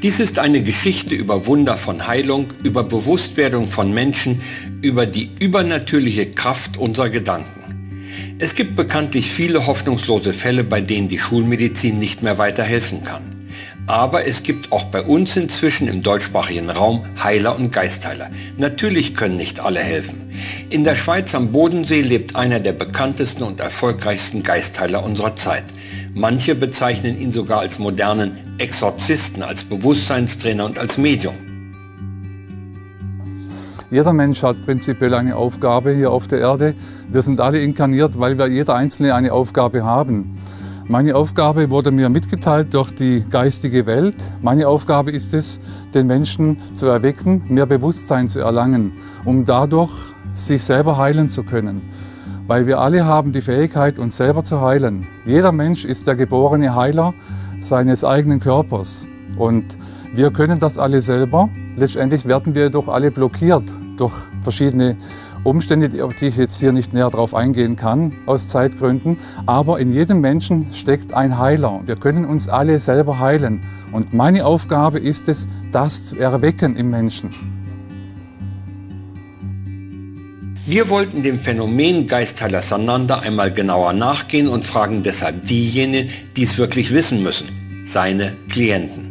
Dies ist eine Geschichte über Wunder von Heilung, über Bewusstwerdung von Menschen, über die übernatürliche Kraft unserer Gedanken. Es gibt bekanntlich viele hoffnungslose Fälle, bei denen die Schulmedizin nicht mehr weiterhelfen kann. Aber es gibt auch bei uns inzwischen im deutschsprachigen Raum Heiler und Geistheiler. Natürlich können nicht alle helfen. In der Schweiz am Bodensee lebt einer der bekanntesten und erfolgreichsten Geistheiler unserer Zeit. Manche bezeichnen ihn sogar als modernen Exorzisten, als Bewusstseinstrainer und als Medium. Jeder Mensch hat prinzipiell eine Aufgabe hier auf der Erde. Wir sind alle inkarniert, weil wir jeder Einzelne eine Aufgabe haben. Meine Aufgabe wurde mir mitgeteilt durch die geistige Welt. Meine Aufgabe ist es, den Menschen zu erwecken, mehr Bewusstsein zu erlangen, um dadurch sich selber heilen zu können. Weil wir alle haben die Fähigkeit, uns selber zu heilen. Jeder Mensch ist der geborene Heiler seines eigenen Körpers. Und wir können das alle selber. Letztendlich werden wir jedoch alle blockiert durch verschiedene Umstände, auf die ich jetzt hier nicht näher drauf eingehen kann, aus Zeitgründen. Aber in jedem Menschen steckt ein Heiler. Wir können uns alle selber heilen. Und meine Aufgabe ist es, das zu erwecken im Menschen. Wir wollten dem Phänomen Geistheiler Sananda einmal genauer nachgehen und fragen deshalb diejenigen, die es wirklich wissen müssen, seine Klienten.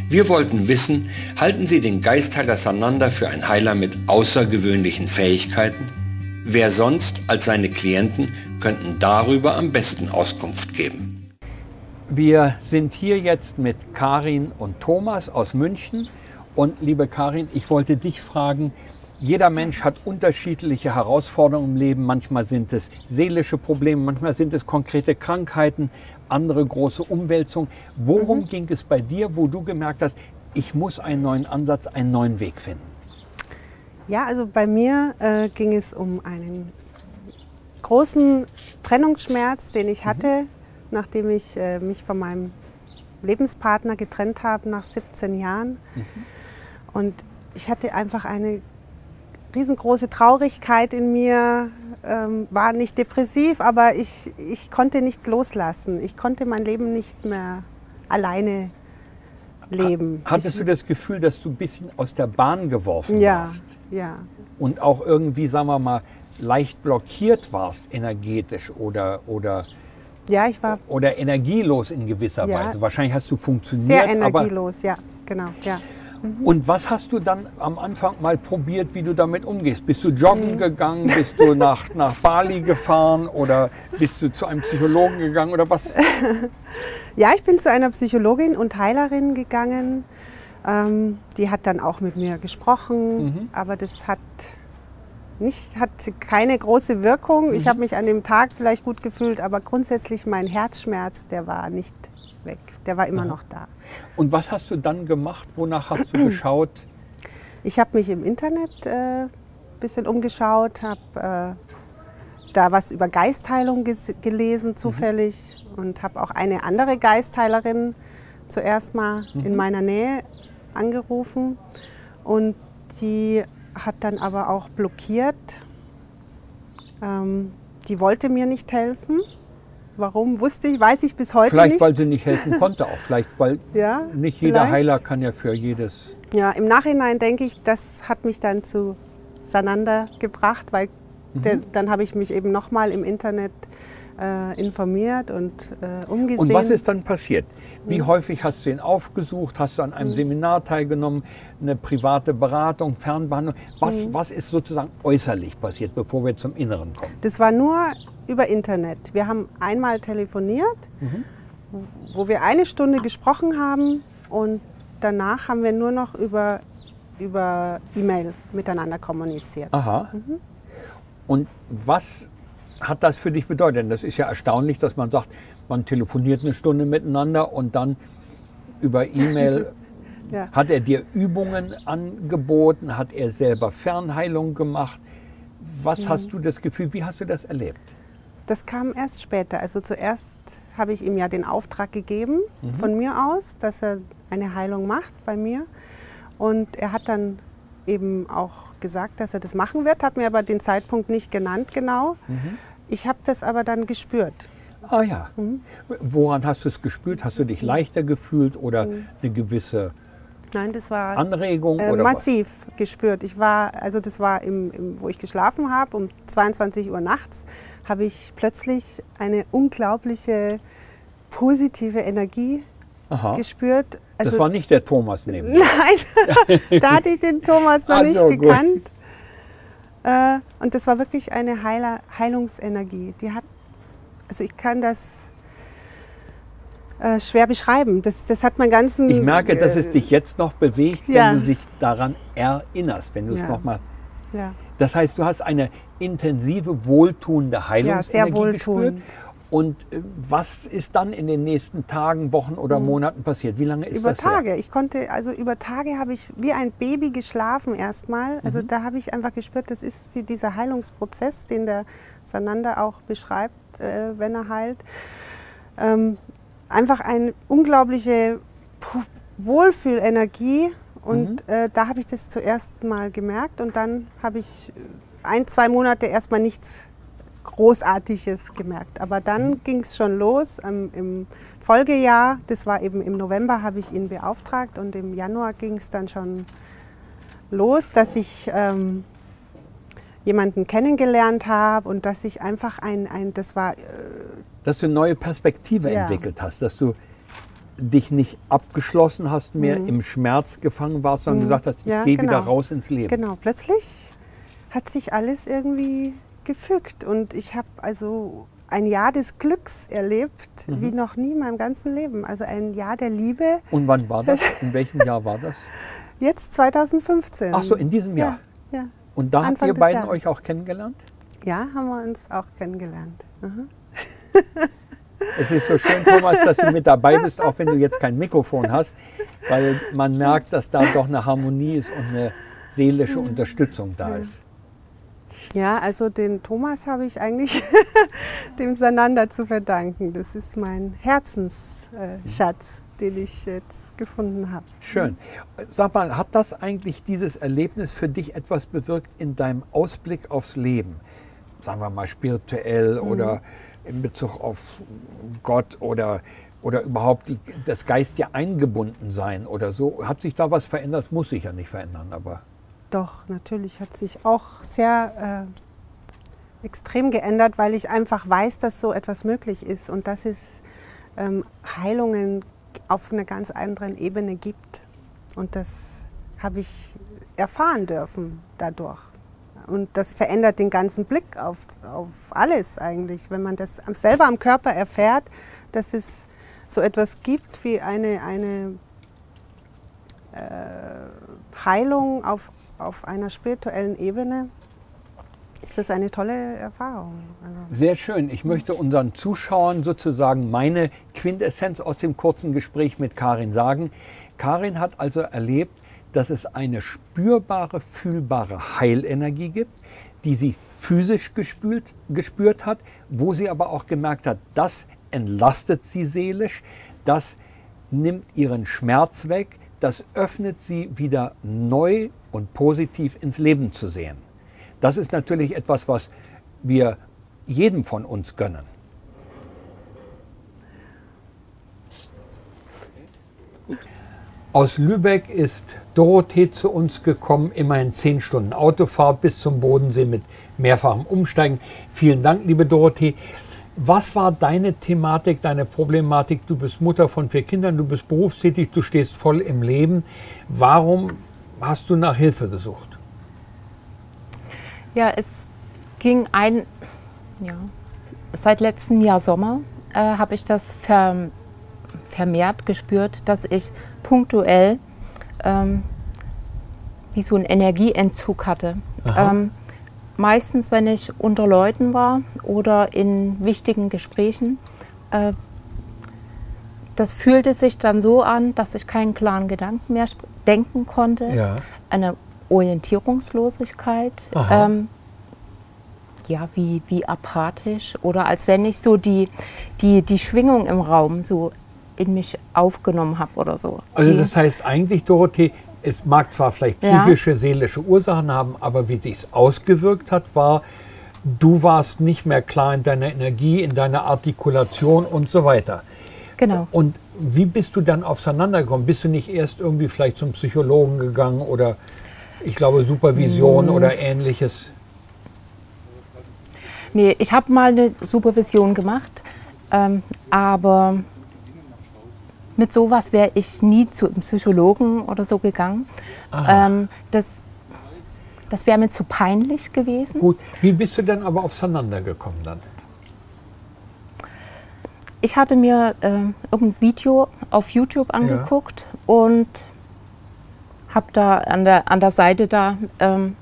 Wir wollten wissen, halten Sie den Geistheiler Sananda für einen Heiler mit außergewöhnlichen Fähigkeiten? Wer sonst als seine Klienten könnten darüber am besten Auskunft geben? Wir sind hier jetzt mit Karin und Thomas aus München. Und liebe Karin, ich wollte dich fragen, jeder Mensch hat unterschiedliche Herausforderungen im Leben. Manchmal sind es seelische Probleme, manchmal sind es konkrete Krankheiten, andere große Umwälzungen. Worum ging es bei dir, wo du gemerkt hast, ich muss einen neuen Ansatz, einen neuen Weg finden? Ja, also bei mir ging es um einen großen Trennungsschmerz, den ich hatte, nachdem ich mich von meinem Lebenspartner getrennt habe nach 17 Jahren. Und ich hatte einfach eine riesengroße Traurigkeit in mir, war nicht depressiv, aber ich konnte nicht loslassen. Ich konnte mein Leben nicht mehr alleine leben. Hattest du das Gefühl, dass du ein bisschen aus der Bahn geworfen warst? Ja. Und auch irgendwie, sagen wir mal, leicht blockiert warst energetisch oder ja, ich war oder energielos in gewisser Weise. Wahrscheinlich hast du funktioniert. Sehr energielos, ja, genau. Ja. Und was hast du dann am Anfang mal probiert, wie du damit umgehst? Bist du joggen gegangen, bist du nach Bali gefahren oder bist du zu einem Psychologen gegangen oder was? Ja, ich bin zu einer Psychologin und Heilerin gegangen. Die hat dann auch mit mir gesprochen, aber das hat keine große Wirkung. Ich habe mich an dem Tag vielleicht gut gefühlt, aber grundsätzlich mein Herzschmerz, der war nicht weg. Der war immer noch da. Und was hast du dann gemacht? Wonach hast du geschaut? Ich habe mich im Internet ein bisschen umgeschaut, habe da was über Geistheilung gelesen zufällig und habe auch eine andere Geistheilerin zuerst mal in meiner Nähe angerufen und die hat dann aber auch blockiert. Die wollte mir nicht helfen. Warum, weiß ich bis heute nicht. Vielleicht, weil sie nicht helfen konnte auch. Vielleicht, weil nicht jeder Heiler kann ja für jedes... Ja, im Nachhinein denke ich, das hat mich dann zu Sananda gebracht, weil dann habe ich mich eben nochmal im Internet informiert und umgesehen. Und was ist dann passiert? Wie häufig hast du ihn aufgesucht? Hast du an einem Seminar teilgenommen? Eine private Beratung, Fernbehandlung? Was ist sozusagen äußerlich passiert, bevor wir zum Inneren kommen? Das war nur über Internet. Wir haben einmal telefoniert, wo wir 1 Stunde gesprochen haben und danach haben wir nur noch über E-Mail miteinander kommuniziert. Aha. Und was hat das für dich bedeutet? Denn das ist ja erstaunlich, dass man sagt, man telefoniert 1 Stunde miteinander und dann über E-Mail. Hat er dir Übungen angeboten? Hat er selber Fernheilung gemacht? Was hast du das Gefühl, wie hast du das erlebt? Das kam erst später. Also zuerst habe ich ihm ja den Auftrag gegeben, von mir aus, dass er eine Heilung macht bei mir. Und er hat dann eben auch gesagt, dass er das machen wird, hat mir aber den Zeitpunkt nicht genannt genau. Ich habe das aber dann gespürt. Ah ja. Woran hast du es gespürt? Hast du dich leichter gefühlt oder eine gewisse Nein, das war Anregung? Oder massiv gespürt. Ich war, also das war, wo ich geschlafen habe, um 22 Uhr nachts, habe ich plötzlich eine unglaubliche positive Energie gespürt. Also, das war nicht der Thomas neben dir? Nein, da hatte ich den Thomas noch Also, nicht gekannt. Und das war wirklich eine Heilungsenergie. Die hat, also ich kann das schwer beschreiben. Das hat mein ganzen... Ich merke, dass es dich jetzt noch bewegt, wenn du dich daran erinnerst, wenn du es nochmal... Ja. Das heißt, du hast eine intensive, wohltuende Heilungsenergie gespürt. Und was ist dann in den nächsten Tagen, Wochen oder Monaten passiert? Wie lange ist das her? Über Tage. Ich konnte, also über Tage habe ich wie ein Baby geschlafen erstmal. Also da habe ich einfach gespürt, das ist dieser Heilungsprozess, den der Sananda auch beschreibt, wenn er heilt. Einfach eine unglaubliche Wohlfühlenergie. Und da habe ich das zuerst mal gemerkt. Und dann habe ich 1-2 Monate erstmal nichts Großartiges gemerkt. Aber dann ging es schon los im Folgejahr. Das war eben im November, habe ich ihn beauftragt. Und im Januar ging es dann schon los, dass ich jemanden kennengelernt habe und dass ich einfach dass du eine neue Perspektive entwickelt hast, dass du dich nicht abgeschlossen hast, mehr im Schmerz gefangen warst, sondern gesagt hast, ich gehe wieder raus ins Leben. Genau, plötzlich hat sich alles irgendwie gefügt und ich habe also ein Jahr des Glücks erlebt, wie noch nie in meinem ganzen Leben. Also ein Jahr der Liebe. Und wann war das? In welchem Jahr war das? Jetzt 2015. Ach so, in diesem Jahr? Ja. Und da habt ihr beiden euch auch kennengelernt? Ja, haben wir uns auch kennengelernt. Es ist so schön, Thomas, dass du mit dabei bist, auch wenn du jetzt kein Mikrofon hast, weil man merkt, dass da doch eine Harmonie ist und eine seelische Unterstützung da ist. Ja, also den Thomas habe ich eigentlich dem Sananda zu verdanken. Das ist mein Herzensschatz, den ich jetzt gefunden habe. Schön. Sag mal, hat das eigentlich, dieses Erlebnis für dich etwas bewirkt in deinem Ausblick aufs Leben? Sagen wir mal spirituell oder in Bezug auf Gott oder überhaupt das geistige Eingebundensein oder so. Hat sich da was verändert? Das muss sich ja nicht verändern, aber... Doch, natürlich hat sich auch sehr extrem geändert, weil ich einfach weiß, dass so etwas möglich ist und dass es Heilungen auf einer ganz anderen Ebene gibt. Und das habe ich erfahren dürfen dadurch. Und das verändert den ganzen Blick auf alles eigentlich, wenn man das selber am Körper erfährt, dass es so etwas gibt wie eine Heilung auf einer spirituellen Ebene, ist das eine tolle Erfahrung. Also sehr schön. Ich möchte unseren Zuschauern sozusagen meine Quintessenz aus dem kurzen Gespräch mit Karin sagen. Karin hat also erlebt, dass es eine spürbare, fühlbare Heilenergie gibt, die sie physisch gespürt hat, wo sie aber auch gemerkt hat, das entlastet sie seelisch, das nimmt ihren Schmerz weg, das öffnet sie wieder neu und positiv ins Leben zu sehen. Das ist natürlich etwas, was wir jedem von uns gönnen. Aus Lübeck ist Dorothee zu uns gekommen, immerhin 10 Stunden Autofahrt bis zum Bodensee mit mehrfachem Umsteigen. Vielen Dank, liebe Dorothee. Was war deine Thematik, deine Problematik? Du bist Mutter von 4 Kindern, du bist berufstätig, du stehst voll im Leben. Warum hast du nach Hilfe gesucht? Ja, es ging seit letztem Jahr Sommer habe ich das vermehrt gespürt, dass ich punktuell wie so einen Energieentzug hatte. Meistens, wenn ich unter Leuten war oder in wichtigen Gesprächen, das fühlte sich dann so an, dass ich keinen klaren Gedanken mehr denken konnte. Ja. Eine Orientierungslosigkeit, ja, wie apathisch oder als wenn ich so die Schwingung im Raum so in mich aufgenommen habe oder so. Also das heißt eigentlich, Dorothee, es mag zwar vielleicht psychische, seelische Ursachen haben, aber wie sich's ausgewirkt hat, war, du warst nicht mehr klar in deiner Energie, in deiner Artikulation und so weiter. Genau. Und wie bist du dann aufeinander gekommen? Bist du nicht erst irgendwie vielleicht zum Psychologen gegangen oder ich glaube Supervision oder Ähnliches? Nee, ich habe mal eine Supervision gemacht, aber mit sowas wäre ich nie zu einem Psychologen oder so gegangen. Das wäre mir zu peinlich gewesen. Gut, wie bist du dann aber aufeinander gekommen dann? Ich hatte mir irgendein Video auf YouTube angeguckt und habe da an der Seite da einen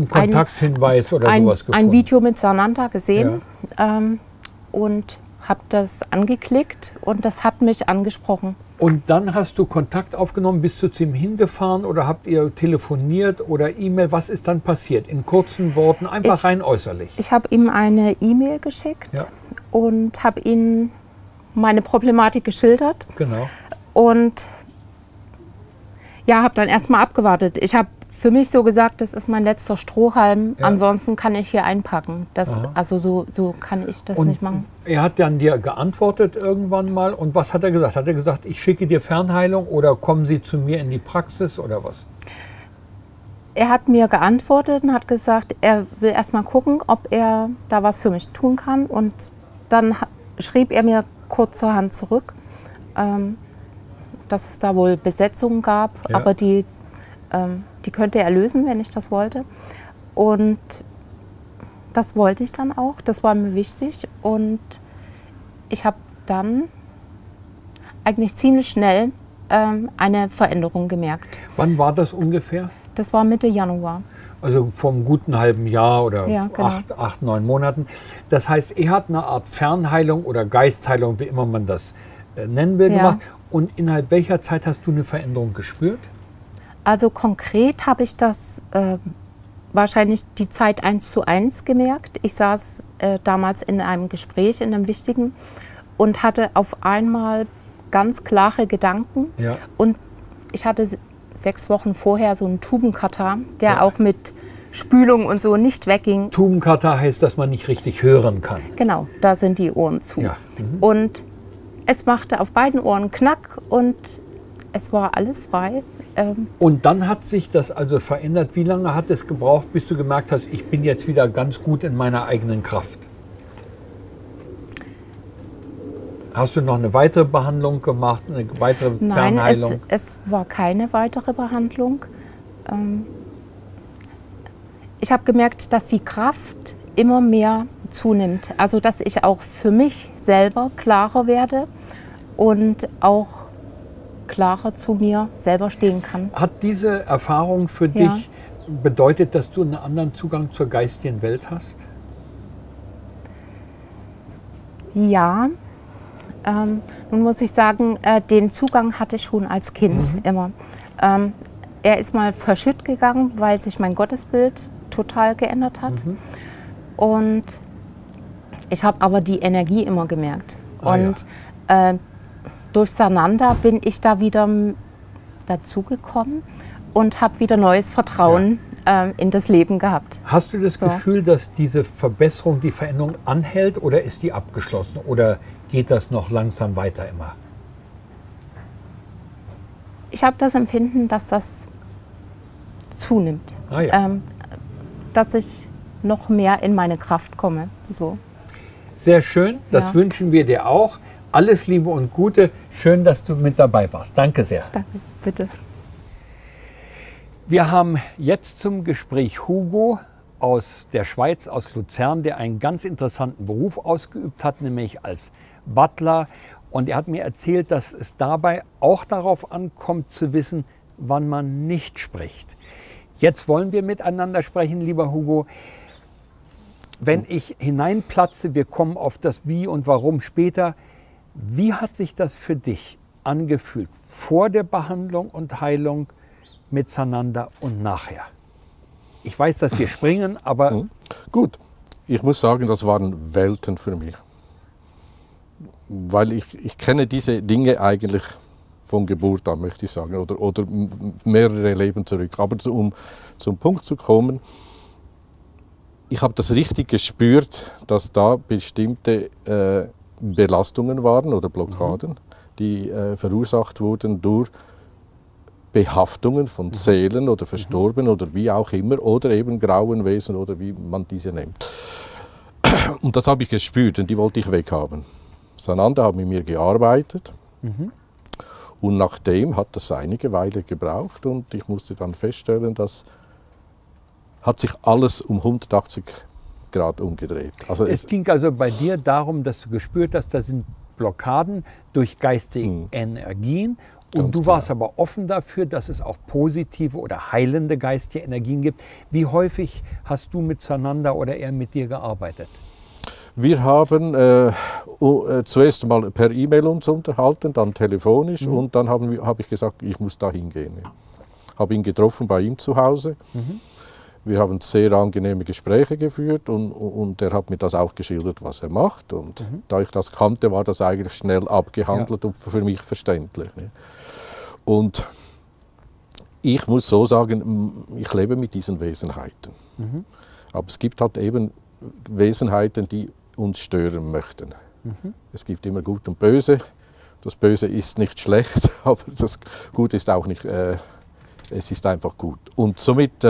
Kontakthinweis oder sowas gefunden. Ein Video mit Sananda gesehen und habe das angeklickt und das hat mich angesprochen. Und dann hast du Kontakt aufgenommen, bist du zu ihm hingefahren oder habt ihr telefoniert oder E-Mail? Was ist dann passiert? In kurzen Worten, einfach rein äußerlich. Ich habe ihm eine E-Mail geschickt und habe ihm meine Problematik geschildert. Genau. Und ja, habe dann erstmal abgewartet. Ich habe für mich so gesagt, das ist mein letzter Strohhalm, ansonsten kann ich hier einpacken. Also so kann ich das nicht machen. Er hat dann dir geantwortet irgendwann mal und was hat er gesagt? Hat er gesagt, ich schicke dir Fernheilung oder kommen Sie zu mir in die Praxis oder was? Er hat mir geantwortet und hat gesagt, er will erstmal gucken, ob er da was für mich tun kann. Und dann schrieb er mir kurzerhand zurück, dass es da wohl Besetzungen gab, aber die könnte er lösen, wenn ich das wollte. Und das wollte ich dann auch, das war mir wichtig. Und ich habe dann eigentlich ziemlich schnell eine Veränderung gemerkt. Wann war das ungefähr? Das war Mitte Januar. Also vom guten halben Jahr oder genau. 8, 9 Monaten. Das heißt, er hat eine Art Fernheilung oder Geistheilung, wie immer man das nennen will, gemacht. Und innerhalb welcher Zeit hast du eine Veränderung gespürt? Also konkret habe ich das wahrscheinlich die Zeit 1:1 gemerkt. Ich saß damals in einem Gespräch, in einem wichtigen, und hatte auf einmal ganz klare Gedanken. Ja. Und ich hatte 6 Wochen vorher so einen Tubenkatarrh, der auch mit Spülung und so nicht wegging. Tubenkatarrh heißt, dass man nicht richtig hören kann. Genau, da sind die Ohren zu. Ja. Und es machte auf beiden Ohren Knack und es war alles frei. Und dann hat sich das also verändert. Wie lange hat es gebraucht, bis du gemerkt hast, ich bin jetzt wieder ganz gut in meiner eigenen Kraft? Hast du noch eine weitere Behandlung gemacht, eine weitere Fernheilung? Nein, es war keine weitere Behandlung. Ich habe gemerkt, dass die Kraft immer mehr zunimmt. Also dass ich auch für mich selber klarer werde und auch klarer zu mir selber stehen kann. Hat diese Erfahrung für dich bedeutet, dass du einen anderen Zugang zur geistigen Welt hast? Ja. Nun muss ich sagen, den Zugang hatte ich schon als Kind immer. Er ist mal verschütt gegangen, weil sich mein Gottesbild total geändert hat. Und ich habe aber die Energie immer gemerkt. Durch Sananda bin ich da wieder dazugekommen und habe wieder neues Vertrauen in das Leben gehabt. Hast du das Gefühl, dass diese Verbesserung, die Veränderung anhält oder ist die abgeschlossen? Oder geht das noch langsam weiter immer? Ich habe das Empfinden, dass das zunimmt. Dass ich noch mehr in meine Kraft komme. So. Sehr schön, das wünschen wir dir auch. Alles Liebe und Gute. Schön, dass du mit dabei warst. Danke sehr. Danke, bitte. Wir haben jetzt zum Gespräch Hugo aus der Schweiz, aus Luzern, der einen ganz interessanten Beruf ausgeübt hat, nämlich als Butler. Und er hat mir erzählt, dass es dabei auch darauf ankommt, zu wissen, wann man nicht spricht. Jetzt wollen wir miteinander sprechen, lieber Hugo. Wenn ich hineinplatze, wir kommen auf das Wie und Warum später. Wie hat sich das für dich angefühlt vor der Behandlung und Heilung mit Sananda und nachher? Ich weiß, dass wir springen, aber... Gut. Ich muss sagen, das waren Welten für mich. Weil ich kenne diese Dinge eigentlich von Geburt an, möchte ich sagen, oder mehrere Leben zurück. Aber um zum Punkt zu kommen, ich habe das richtig gespürt, dass da bestimmte Belastungen waren oder Blockaden, die verursacht wurden durch Behaftungen von Seelen oder Verstorbenen oder wie auch immer, oder eben grauen Wesen oder wie man diese nennt. Und das habe ich gespürt und die wollte ich weghaben. Sananda hat mit mir gearbeitet und nachdem hat das einige Weile gebraucht und ich musste dann feststellen, dass hat sich alles um 180 Grad umgedreht. Also es ging also bei dir darum, dass du gespürt hast, da sind Blockaden durch geistige Energien und du warst aber offen dafür, dass es auch positive oder heilende geistige Energien gibt. Wie häufig hast du mit Sananda oder er mit dir gearbeitet? Wir haben zuerst mal per E-Mail uns unterhalten, dann telefonisch und dann habe ich gesagt, ich muss da hingehen. Habe ihn getroffen bei ihm zu Hause. Wir haben sehr angenehme Gespräche geführt und er hat mir das auch geschildert, was er macht. Und da ich das kannte, war das eigentlich schnell abgehandelt und für mich verständlich. Und ich muss so sagen, ich lebe mit diesen Wesenheiten. Aber es gibt halt eben Wesenheiten, die uns stören möchten. Es gibt immer Gut und Böse. Das Böse ist nicht schlecht, aber das Gute ist auch nicht, es ist einfach gut. Und somit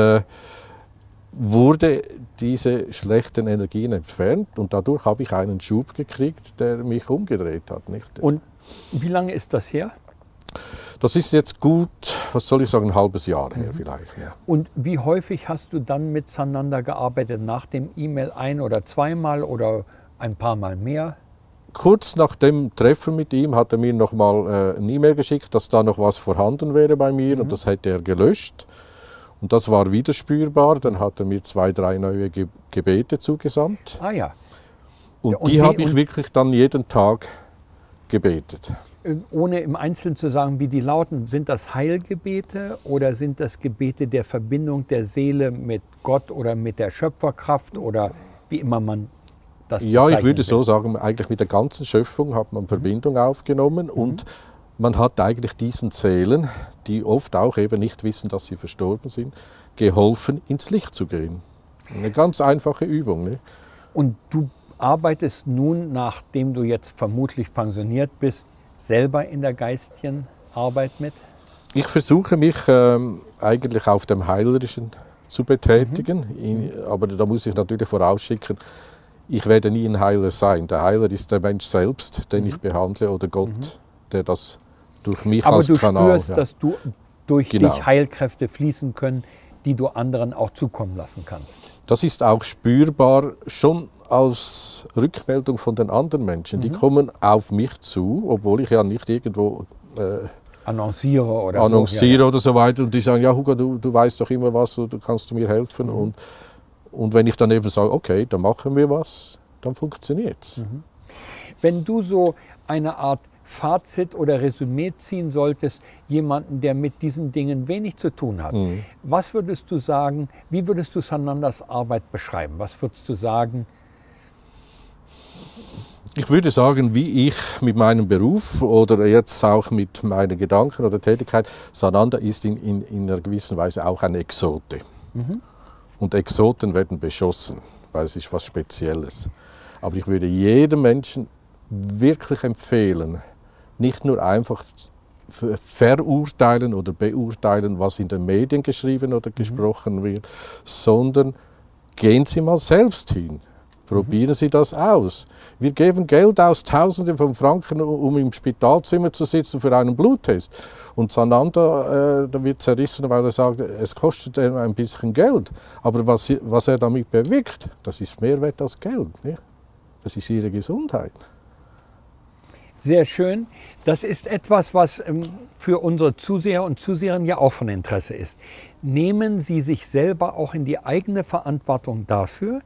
wurde diese schlechten Energien entfernt und dadurch habe ich einen Schub gekriegt, der mich umgedreht hat. Nicht? Und wie lange ist das her? Das ist jetzt gut, was soll ich sagen, ein halbes Jahr her vielleicht. Ja. Und wie häufig hast du dann mit Sananda gearbeitet? Nach dem E-Mail ein- oder zweimal oder ein paar Mal mehr? Kurz nach dem Treffen mit ihm hat er mir noch mal eine E-Mail geschickt, dass da noch was vorhanden wäre bei mir und das hätte er gelöscht. Und das war wieder spürbar. Dann hat er mir 2, 3 neue Gebete zugesandt. Ah ja. Und die habe ich wirklich dann jeden Tag gebetet. Ohne im Einzelnen zu sagen, wie die lauten, sind das Heilgebete oder sind das Gebete der Verbindung der Seele mit Gott oder mit der Schöpferkraft oder wie immer man das bezeichnen Ja, ich würde will? so sagen, eigentlich mit der ganzen Schöpfung hat man Verbindung aufgenommen und man hat eigentlich diesen Seelen, die oft auch eben nicht wissen, dass sie verstorben sind, geholfen, ins Licht zu gehen. Eine ganz einfache Übung. Ne? Und du arbeitest nun, nachdem du jetzt vermutlich pensioniert bist, selber in der geistigen Arbeit mit? Ich versuche mich eigentlich auf dem Heilerischen zu betätigen, aber da muss ich natürlich vorausschicken, ich werde nie ein Heiler sein. Der Heiler ist der Mensch selbst, den ich behandle, oder Gott, der das durch mich aber als Kanal... Aber du spürst, dass du durch Genau. dich Heilkräfte fließen können, die du anderen auch zukommen lassen kannst. Das ist auch spürbar, schon als Rückmeldung von den anderen Menschen. Die kommen auf mich zu, obwohl ich ja nicht irgendwo Annonciere oder annonciere so. Ja. oder so weiter. Und die sagen, ja Hugo, du weißt doch immer was, du kannst mir helfen. Und wenn ich dann eben sage, okay, dann machen wir was, dann funktioniert es. Wenn du so eine Art Fazit oder Resümee ziehen solltest, jemanden, der mit diesen Dingen wenig zu tun hat, was würdest du sagen, wie würdest du Sanandas Arbeit beschreiben? Was würdest du sagen? Ich würde sagen, wie ich mit meinem Beruf oder jetzt auch mit meinen Gedanken oder Tätigkeit, Sananda ist in einer gewissen Weise auch ein Exote. Und Exoten werden beschossen, weil es ist was Spezielles. Aber ich würde jedem Menschen wirklich empfehlen, nicht nur einfach verurteilen oder beurteilen, was in den Medien geschrieben oder gesprochen wird, sondern gehen Sie mal selbst hin. Probieren Sie das aus. Wir geben Geld aus, Tausende von Franken, um im Spitalzimmer zu sitzen für einen Bluttest. Und Sananda da wird zerrissen, weil er sagt, es kostet ein bisschen Geld. Aber was er damit bewirkt, das ist mehr wert als Geld. Nicht? Das ist Ihre Gesundheit. Sehr schön. Das ist etwas, was für unsere Zuseher und Zuseherinnen ja auch von Interesse ist. Nehmen Sie sich selber auch in die eigene Verantwortung dafür,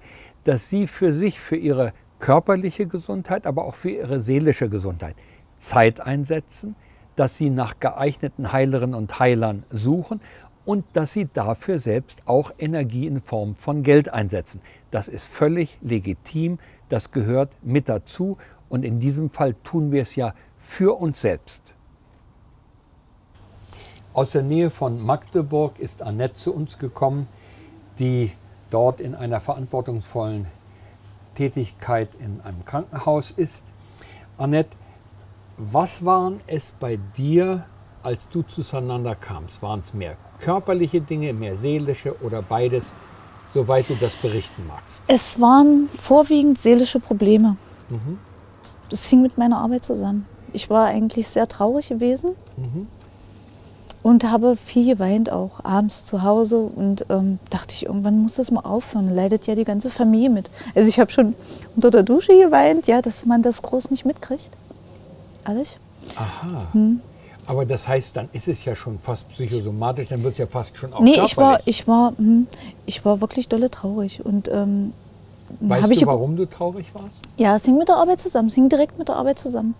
dass Sie für sich, für Ihre körperliche Gesundheit, aber auch für Ihre seelische Gesundheit Zeit einsetzen, dass Sie nach geeigneten Heilerinnen und Heilern suchen und dass Sie dafür selbst auch Energie in Form von Geld einsetzen. Das ist völlig legitim, das gehört mit dazu und in diesem Fall tun wir es ja für uns selbst. Aus der Nähe von Magdeburg ist Annette zu uns gekommen, die dort in einer verantwortungsvollen Tätigkeit in einem Krankenhaus ist. Annette, was waren es bei dir, als du zu Sananda kamst? Waren es mehr körperliche Dinge, mehr seelische oder beides, soweit du das berichten magst? Es waren vorwiegend seelische Probleme. Das hing mit meiner Arbeit zusammen. Ich war eigentlich sehr traurig gewesen und habe viel geweint, auch abends zu Hause. Und dachte ich, irgendwann muss das mal aufhören. Da leidet ja die ganze Familie mit. Also ich habe schon unter der Dusche geweint, ja, dass man das groß nicht mitkriegt. Alles. Aha. Aber das heißt, dann ist es ja schon fast psychosomatisch, dann wird es ja fast schon auch nee, körperlich. ich war wirklich dolle traurig. Und, weißt du, warum du traurig warst? Ja, es hing mit der Arbeit zusammen. Es hing direkt mit der Arbeit zusammen.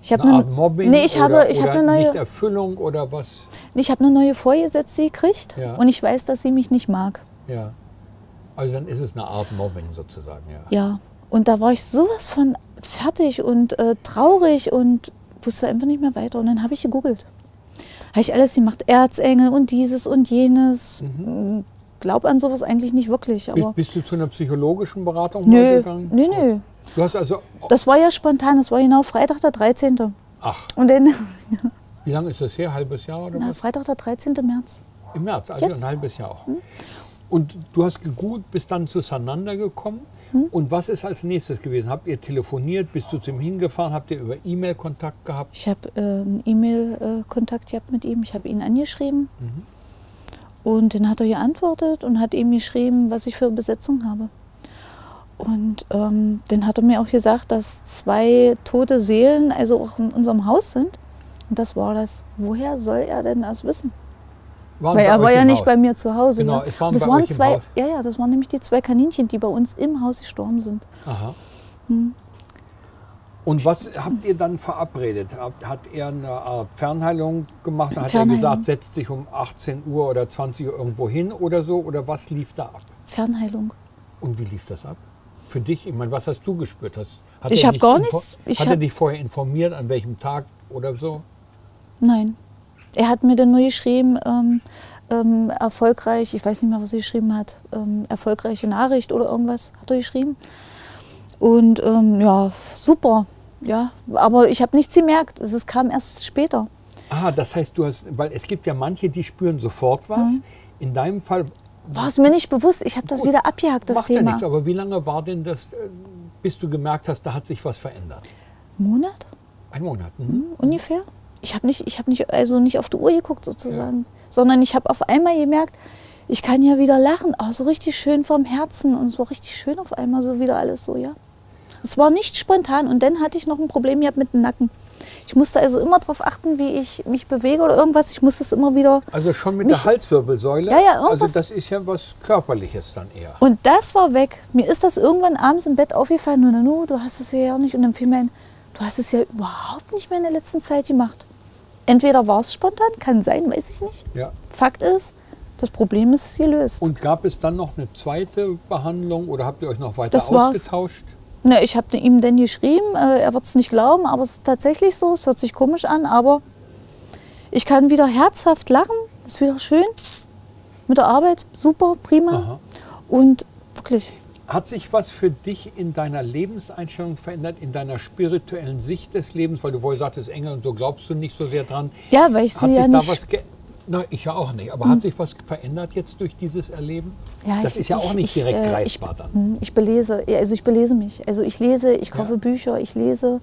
Ich habe eine Art Mobbing ich oder habe eine neue Nichterfüllung oder was? Ich habe eine neue Vorgesetzte gekriegt und ich weiß, dass sie mich nicht mag. Ja. Also dann ist es eine Art Mobbing sozusagen, ja. Ja. Und da war ich sowas von fertig und traurig und wusste einfach nicht mehr weiter. Und dann habe ich gegoogelt. Habe ich alles gemacht, Erzengel und dieses und jenes. Glaub an sowas eigentlich nicht wirklich. Aber bist du zu einer psychologischen Beratung mal gegangen? Nö. Du hast also das war ja spontan, das war genau Freitag der 13. Ach. Und dann, wie lange ist das her? Halbes Jahr oder was? Freitag der 13. März. Im März, also Jetzt? ein halbes Jahr auch. Und du hast gegoogelt, bist dann zu Sananda gekommen. Und was ist als nächstes gewesen? Habt ihr telefoniert? Bist du zu ihm hingefahren? Habt ihr über E-Mail Kontakt gehabt? Ich habe einen E-Mail-Kontakt gehabt mit ihm. Ich habe ihn angeschrieben. Und dann hat er geantwortet und hat ihm geschrieben, was ich für Besetzung habe. Und dann hat er mir auch gesagt, dass 2 tote Seelen also auch in unserem Haus sind. Und das war das. Woher soll er denn das wissen? Weil er war ja nicht bei mir zu Hause. Genau, ne? es waren das bei waren euch im 2, Haus. ja, das waren nämlich die 2 Kaninchen, die bei uns im Haus gestorben sind. Aha. Und was habt ihr dann verabredet? Hat er eine Art Fernheilung gemacht? Hat er gesagt, setzt dich um 18 Uhr oder 20 Uhr irgendwo hin oder so? Oder was lief da ab? Fernheilung. Und wie lief das ab? Für dich? Ich meine, was hast du gespürt? Ich habe gar nichts. Hat er dich vorher informiert, an welchem Tag oder so? Nein. Er hat mir dann nur geschrieben, erfolgreich, ich weiß nicht mehr, was er geschrieben hat, erfolgreiche Nachricht oder irgendwas hat er geschrieben. Und ja, super. Ja, aber ich habe nichts gemerkt. Es kam erst später. Ah, das heißt, du hast, weil es gibt ja manche, die spüren sofort was. In deinem Fall war es mir nicht bewusst. Ich habe das wieder abgehakt, das macht Thema. Ja nichts, aber wie lange war denn das, bis du gemerkt hast, da hat sich was verändert? Monat? Ein Monat. Ungefähr. Ich habe nicht auf die Uhr geguckt sozusagen, sondern ich habe auf einmal gemerkt, ich kann ja wieder lachen, so richtig schön vom Herzen und es war richtig schön auf einmal so wieder alles so, ja. Es war nicht spontan und dann hatte ich noch ein Problem gehabt mit dem Nacken. Ich musste also immer darauf achten, wie ich mich bewege oder irgendwas. Ich musste es immer wieder... Also schon mit der Halswirbelsäule? Ja, irgendwas. Also das ist ja was Körperliches dann eher. Und das war weg. Mir ist das irgendwann abends im Bett aufgefallen. Und dann, du hast es ja nicht. Und dann fiel mir ein, du hast es ja überhaupt nicht mehr in der letzten Zeit gemacht. Entweder war es spontan, kann sein, weiß ich nicht. Ja. Fakt ist, das Problem ist gelöst. Und gab es dann noch eine zweite Behandlung oder habt ihr euch noch weiter ausgetauscht? Ne, ich habe ihm dann geschrieben, er wird es nicht glauben, aber es ist tatsächlich so, es hört sich komisch an, aber ich kann wieder herzhaft lachen, ist wieder schön. Mit der Arbeit, super, prima. Aha. Und wirklich. Hat sich was für dich in deiner Lebenseinstellung verändert, in deiner spirituellen Sicht des Lebens? Weil du vorher sagtest, Engel und so glaubst du nicht so sehr dran. Ja, weil ich sie ja nicht... Na, ich ja auch nicht. Aber hat sich was verändert jetzt durch dieses Erleben? Ja, das ist ja auch nicht direkt greifbar dann. Ich belese mich. Also ich lese, ich kaufe Bücher, ich lese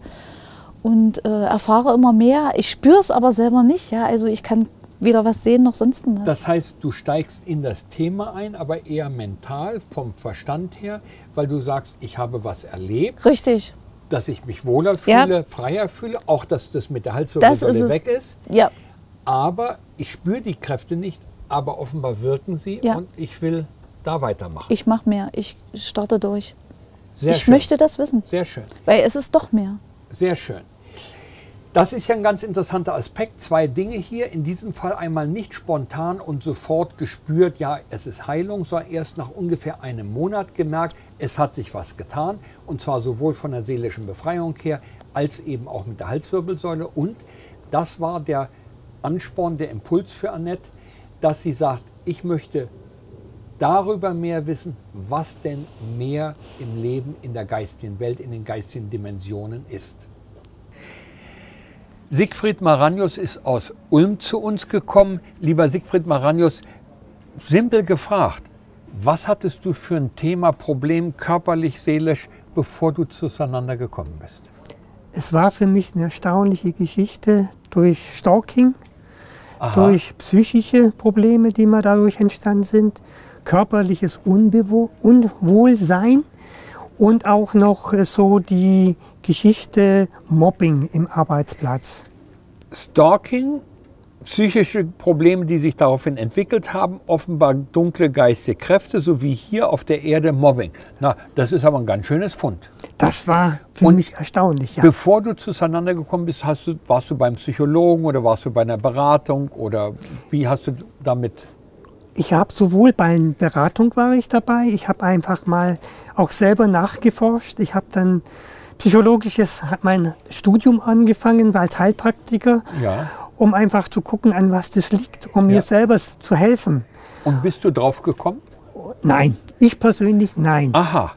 und erfahre immer mehr. Ich spüre es aber selber nicht. Ja? Also ich kann weder was sehen noch sonst was. Das heißt, du steigst in das Thema ein, aber eher mental, vom Verstand her, weil du sagst, ich habe was erlebt. Richtig. Dass ich mich wohler fühle, freier fühle, auch dass das mit der Halswirbelsäule weg ist. Ja. Aber ich spüre die Kräfte nicht, aber offenbar wirken sie und ich will da weitermachen. Ich mache mehr, ich starte durch. Sehr ich schön. möchte das wissen. Sehr schön. Weil es ist doch mehr. Sehr schön. Das ist ja ein ganz interessanter Aspekt. Zwei Dinge hier. In diesem Fall einmal nicht spontan und sofort gespürt, ja, es ist Heilung, sondern erst nach ungefähr einem Monat gemerkt, es hat sich was getan. Und zwar sowohl von der seelischen Befreiung her, als eben auch mit der Halswirbelsäule. Und das war der Ansporn, der Impuls für Annette, dass sie sagt, ich möchte darüber mehr wissen, was denn mehr im Leben, in der geistigen Welt, in den geistigen Dimensionen ist. Siegfried Maranius ist aus Ulm zu uns gekommen. Lieber Siegfried Maranius, simpel gefragt, was hattest du für ein Thema, Problem, körperlich, seelisch, bevor du zueinander gekommen bist? Es war für mich eine erstaunliche Geschichte durch Stalking, durch psychische Probleme, die mir dadurch entstanden sind, körperliches Unwohlsein und auch noch so die Geschichte Mobbing im Arbeitsplatz. Stalking, psychische Probleme, die sich daraufhin entwickelt haben, offenbar dunkle geistige Kräfte, so wie hier auf der Erde Mobbing. Na, das ist aber ein ganz schönes Fund. Das war für mich erstaunlich, ja. Bevor du zueinander gekommen bist, warst du beim Psychologen oder warst du bei einer Beratung oder wie hast du damit? Ich habe sowohl bei einer Beratung war ich dabei, ich habe einfach mal auch selber nachgeforscht. Ich habe dann mein Studium angefangen als Heilpraktiker, ja, um einfach zu gucken, an was das liegt, um mir selber zu helfen. Und bist du drauf gekommen? Nein, ich persönlich nein. Aha.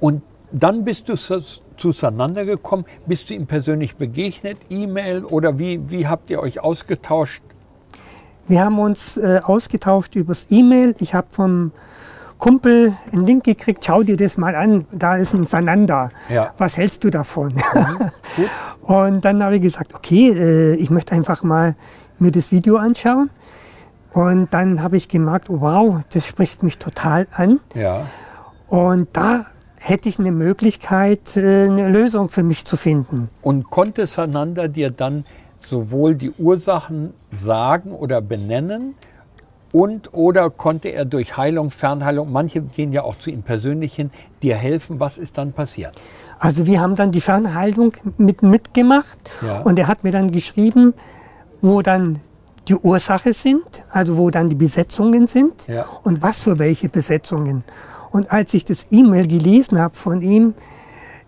Und dann bist du zueinander gekommen, bist du ihm persönlich begegnet, E-Mail oder wie habt ihr euch ausgetauscht? Wir haben uns ausgetauscht übers E-Mail. Ich habe vom Kumpel einen Link gekriegt, schau dir das mal an, da ist ein Sananda. Ja. Was hältst du davon? Gut. Und dann habe ich gesagt, okay, ich möchte einfach mal mir das Video anschauen. Und dann habe ich gemerkt, oh, wow, das spricht mich total an. Ja. Und da hätte ich eine Möglichkeit, eine Lösung für mich zu finden. Und konnte Sananda dir dann sowohl die Ursachen sagen oder benennen oder konnte er durch Heilung, Fernheilung, manche gehen ja auch zu ihm persönlich hin, dir helfen? Was ist dann passiert? Also wir haben dann die Fernheilung mitgemacht, ja, und er hat mir dann geschrieben, wo dann die Ursache sind, also wo dann die Besetzungen sind, ja, und was für welche Besetzungen. Und als ich das E-Mail gelesen habe von ihm,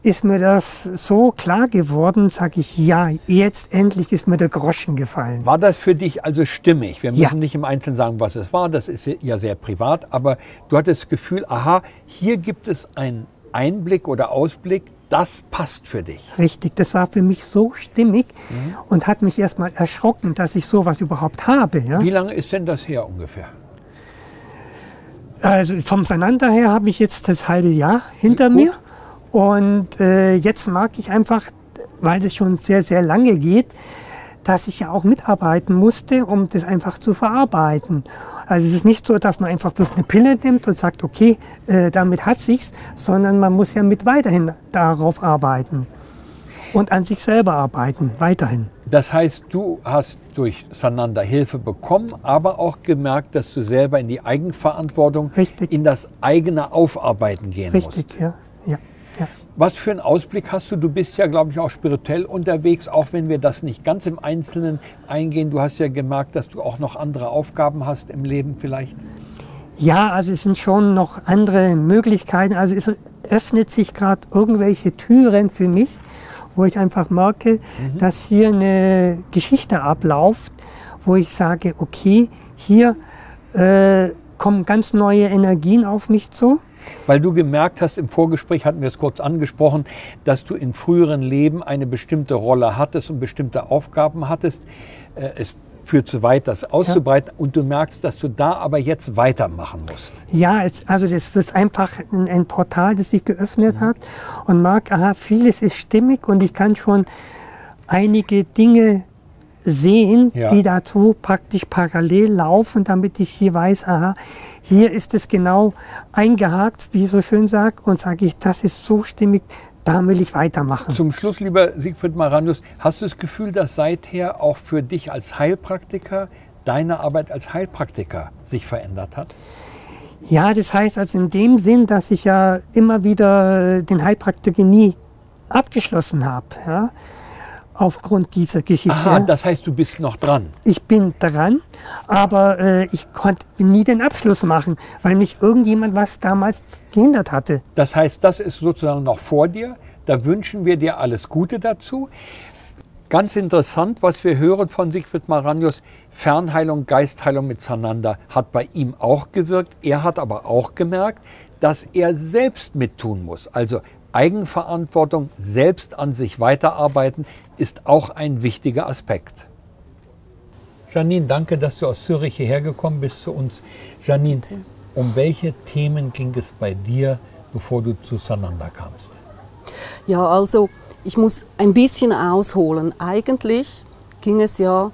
ist mir das so klar geworden, sage ich, ja, jetzt endlich ist mir der Groschen gefallen. War das für dich also stimmig? Wir müssen nicht im Einzelnen sagen, was es war, das ist ja sehr privat, aber du hattest das Gefühl, aha, hier gibt es einen Einblick oder Ausblick, das passt für dich. Richtig, das war für mich so stimmig und hat mich erstmal erschrocken, dass ich sowas überhaupt habe. Ja? Wie lange ist denn das her ungefähr? Also vom Sananda her habe ich jetzt das halbe Jahr hinter mir. Und jetzt mag ich einfach, weil das schon sehr, sehr lange geht, dass ich ja auch mitarbeiten musste, um das einfach zu verarbeiten. Also es ist nicht so, dass man einfach bloß eine Pille nimmt und sagt, okay, damit hat sich's, sondern man muss ja mit weiterhin darauf arbeiten und an sich selber arbeiten, weiterhin. Das heißt, du hast durch Sananda Hilfe bekommen, aber auch gemerkt, dass du selber in die Eigenverantwortung, in das eigene Aufarbeiten gehen musst. Richtig, ja. Ja. Was für einen Ausblick hast du? Du bist ja, glaube ich, auch spirituell unterwegs, auch wenn wir das nicht ganz im Einzelnen eingehen. Du hast ja gemerkt, dass du auch noch andere Aufgaben hast im Leben vielleicht. Ja, also es sind schon noch andere Möglichkeiten. Also es öffnet sich gerade irgendwelche Türen für mich, wo ich einfach merke, dass hier eine Geschichte abläuft, wo ich sage, okay, hier kommen ganz neue Energien auf mich zu. Weil du gemerkt hast, im Vorgespräch hatten wir es kurz angesprochen, dass du in früheren Leben eine bestimmte Rolle hattest und bestimmte Aufgaben hattest. Es führt zu weit, das auszubreiten, und du merkst, dass du da aber jetzt weitermachen musst. Ja, also das ist einfach ein Portal, das sich geöffnet hat und merke, aha, vieles ist stimmig und ich kann schon einige Dinge sehen, die dazu praktisch parallel laufen, damit ich hier weiß, aha, hier ist es genau eingehakt, wie ich so schön sage, und sage ich, das ist so stimmig, da will ich weitermachen. Zum Schluss, lieber Siegfried Maranius, hast du das Gefühl, dass seither auch für dich als Heilpraktiker deine Arbeit als Heilpraktiker sich verändert hat? Ja, das heißt also in dem Sinn, dass ich ja immer wieder den Heilpraktiker nie abgeschlossen habe. Ja? aufgrund dieser Geschichte. Aha, das heißt, du bist noch dran. Ich bin dran, aber ich konnte nie den Abschluss machen, weil mich irgendjemand was damals gehindert hatte. Das heißt, das ist sozusagen noch vor dir. Da wünschen wir dir alles Gute dazu. Ganz interessant, was wir hören von Siegfried Maranius, Fernheilung, Geistheilung mit Sananda hat bei ihm auch gewirkt. Er hat aber auch gemerkt, dass er selbst mittun muss. Also Eigenverantwortung, selbst an sich weiterarbeiten, ist auch ein wichtiger Aspekt. Janine, danke, dass du aus Zürich hierher gekommen bist zu uns. Janine, um welche Themen ging es bei dir, bevor du zu Sananda kamst? Ja, also ich muss ein bisschen ausholen. Eigentlich ging es ja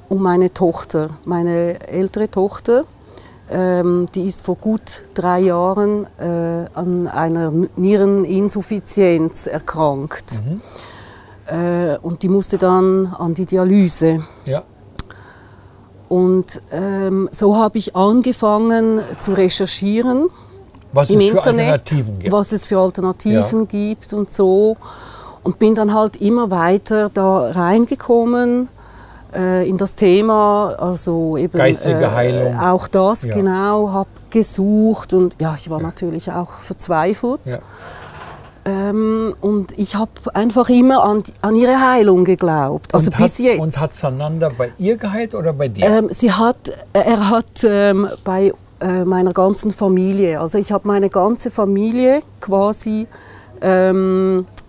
um meine Tochter, meine ältere Tochter. Die ist vor gut 3 Jahren an einer Niereninsuffizienz erkrankt. Und die musste dann an die Dialyse. Ja. Und so habe ich angefangen zu recherchieren was im es für Internet, Alternativen gibt. was es für Alternativen gibt und so. Und bin dann halt immer weiter da reingekommen in das Thema, also eben geistige Heilung. Auch das, Ja. genau, habe gesucht und ja, ich war natürlich auch verzweifelt. Ja. Und ich habe einfach immer an ihre Heilung geglaubt, also bis jetzt. Und hat Sananda bei ihr geheilt oder bei dir? Er hat bei meiner ganzen Familie, also ich habe meine ganze Familie quasi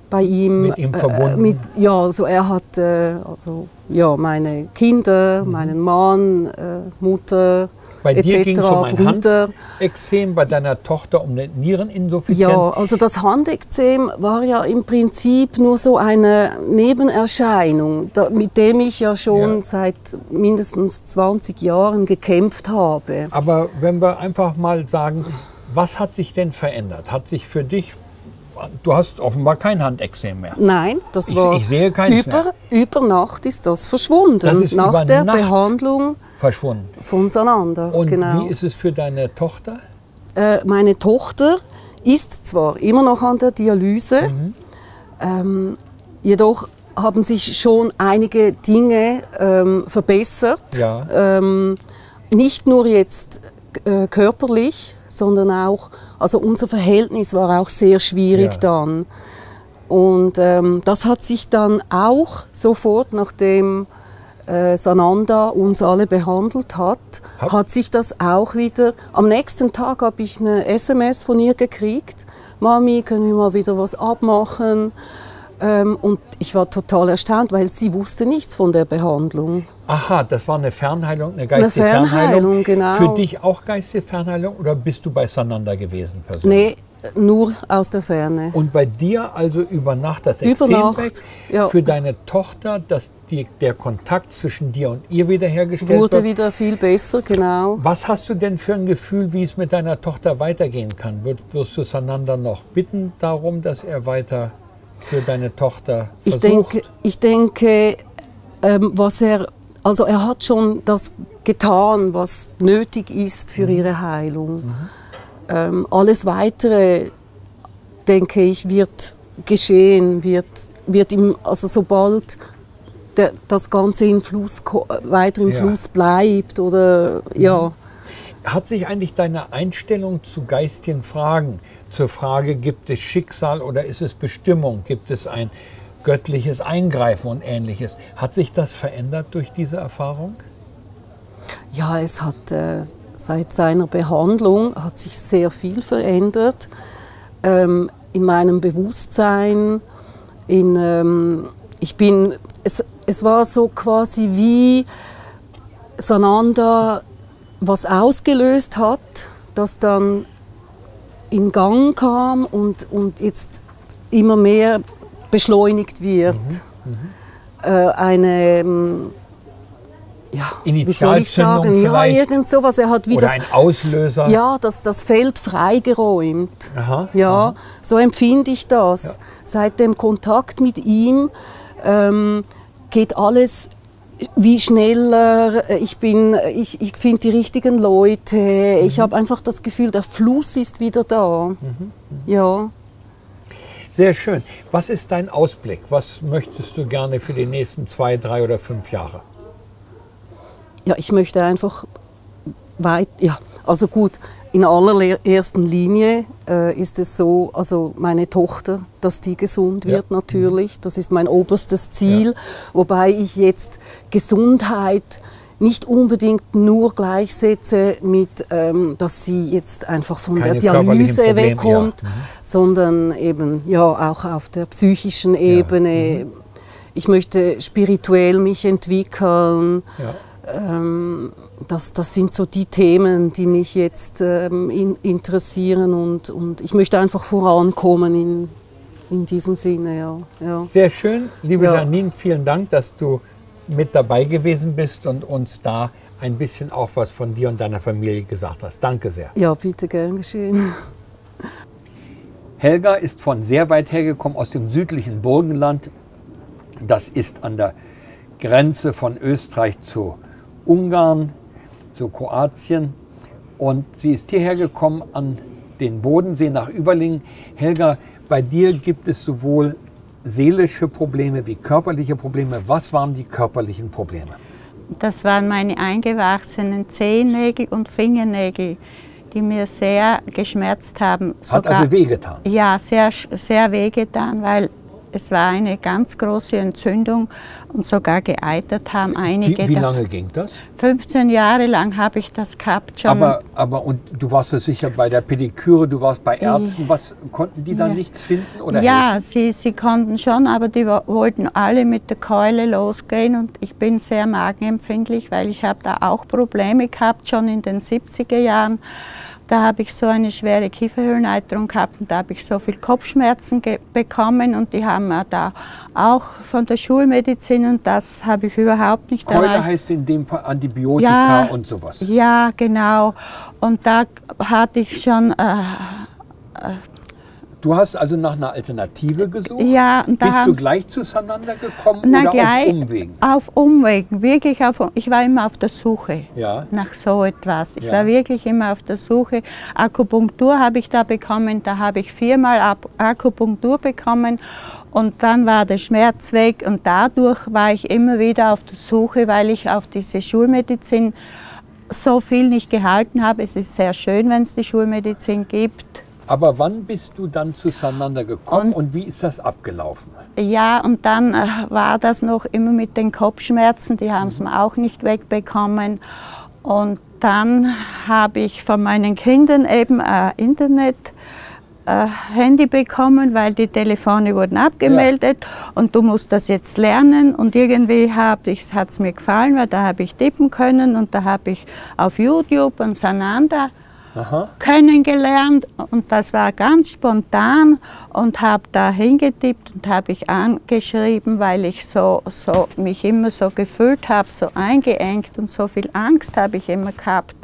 bei ihm, mit ihm verbunden? Ja, also er hat meine Kinder, meinen Mann, Mutter, bei dir etc., ging es um ein Brüder. Handekzem, bei deiner Tochter um eine Niereninsuffizienz? Ja, also das Handekzem war ja im Prinzip nur so eine Nebenerscheinung, mit dem ich ja schon seit mindestens 20 Jahren gekämpft habe. Aber wenn wir einfach mal sagen, was hat sich denn verändert? Hat sich für dich, du hast offenbar kein Handekzem mehr. Nein, das war ich sehe keins mehr. Über Nacht ist das verschwunden, Das ist nach über der Nacht verschwunden von Sananda. Und genau. wie ist es für deine Tochter? Meine Tochter ist zwar immer noch an der Dialyse, jedoch haben sich schon einige Dinge verbessert. Ja. Nicht nur jetzt körperlich, sondern auch, also unser Verhältnis war auch sehr schwierig dann. Und das hat sich dann auch sofort, nachdem Sananda uns alle behandelt hat, hat sich das auch wieder, am nächsten Tag habe ich eine SMS von ihr gekriegt, Mami, können wir mal wieder was abmachen? Und ich war total erstaunt, weil sie wusste nichts von der Behandlung. Aha, das war eine Fernheilung, eine geistige Fernheilung. Genau. Für dich auch geistige Fernheilung oder bist du bei Sananda gewesen persönlich? Nee, nur aus der Ferne. Und bei dir also über Nacht das Ekzem weg, ja. Für deine Tochter, dass der Kontakt zwischen dir und ihr wiederhergestellt wird? Wurde wieder viel besser, genau. Was hast du denn für ein Gefühl, wie es mit deiner Tochter weitergehen kann? Wirst du Sananda noch bitten darum, dass er weiter für deine Tochter versucht? Ich denke, er hat schon das getan, was nötig ist für ihre Heilung. Alles Weitere, denke ich, wird geschehen, wird ihm, also sobald das Ganze weiter im Fluss bleibt oder ja. Hat sich eigentlich deine Einstellung zu geistigen Fragen, zur Frage, gibt es Schicksal oder ist es Bestimmung, gibt es ein göttliches Eingreifen und Ähnliches, hat sich das verändert durch diese Erfahrung? Ja, es hat seit seiner Behandlung hat sich sehr viel verändert in meinem Bewusstsein. Es war so quasi wie Sananda was ausgelöst hat, das dann in Gang kam und jetzt immer mehr beschleunigt wird. Wie soll ich sagen? Ja, irgend sowas. Er hat wie oder ein Auslöser. Ja, das Feld freigeräumt. Aha, ja, aha. So empfinde ich das. Ja. Seit dem Kontakt mit ihm geht alles wie schneller. Ich finde die richtigen Leute. Ich habe einfach das Gefühl, der Fluss ist wieder da. Ja. Sehr schön. Was ist dein Ausblick? Was möchtest du gerne für die nächsten 2, 3 oder 5 Jahre? Ja, ich möchte einfach also gut, in allererster Linie ist es so, also meine Tochter, dass die gesund wird natürlich, das ist mein oberstes Ziel, wobei ich jetzt Gesundheit nicht unbedingt nur gleichsetze mit, dass sie jetzt einfach von der Dialyse wegkommt, sondern eben auch auf der psychischen Ebene. Ich möchte spirituell mich entwickeln. Das sind so die Themen, die mich jetzt interessieren und ich möchte einfach vorankommen in diesem Sinne. Ja. Sehr schön. Liebe Janine, vielen Dank, dass du mit dabei gewesen bist und uns da ein bisschen auch was von dir und deiner Familie gesagt hast. Danke sehr. Ja, bitte, gern geschehen. Helga ist von sehr weit hergekommen aus dem südlichen Burgenland. Das ist an der Grenze von Österreich zu Ungarn, zu Kroatien. Und sie ist hierher gekommen an den Bodensee nach Überlingen. Helga, bei dir gibt es sowohl seelische Probleme wie körperliche Probleme. Was waren die körperlichen Probleme? Das waren meine eingewachsenen Zehennägel und Fingernägel, die mir sehr geschmerzt haben. Hat also wehgetan? Ja, sehr, sehr wehgetan, weil es war eine ganz große Entzündung und sogar geeitert haben einige. Wie lange ging das? 15 Jahre lang habe ich das gehabt schon. Aber und du warst ja sicher bei der Pediküre, du warst bei Ärzten. Was, konnten die dann nichts finden oder helfen? Sie konnten schon, aber die wollten alle mit der Keule losgehen und ich bin sehr magenempfindlich, weil ich habe da auch Probleme gehabt, schon in den 70er Jahren. Da habe ich so eine schwere Kieferhöhleneiterung gehabt und da habe ich so viel Kopfschmerzen bekommen und die haben wir da auch von der Schulmedizin und das habe ich überhaupt nicht. Keule heißt in dem Fall Antibiotika und sowas? Ja, genau. Und da hatte ich schon... Du hast also nach einer Alternative gesucht? Ja. Und Bist du gleich zueinander gekommen oder auf Umwegen? Auf Umwegen, wirklich ich war immer auf der Suche nach so etwas. Ich war wirklich immer auf der Suche. Akupunktur habe ich da bekommen, da habe ich 4-mal Akupunktur bekommen und dann war der Schmerz weg und dadurch war ich immer wieder auf der Suche, weil ich auf diese Schulmedizin so viel nicht gehalten habe. Es ist sehr schön, wenn es die Schulmedizin gibt. Aber wann bist du dann zueinander gekommen und wie ist das abgelaufen? Ja, und dann war das noch immer mit den Kopfschmerzen, die haben es mir auch nicht wegbekommen. Und dann habe ich von meinen Kindern eben ein Internet-Handy bekommen, weil die Telefone wurden abgemeldet und du musst das jetzt lernen. Und irgendwie hat es mir gefallen, weil da habe ich tippen können und da habe ich auf YouTube und Sananda kennengelernt und das war ganz spontan und habe da hingetippt und habe ich angeschrieben, weil ich mich immer so gefühlt habe, so eingeengt und so viel Angst habe ich immer gehabt.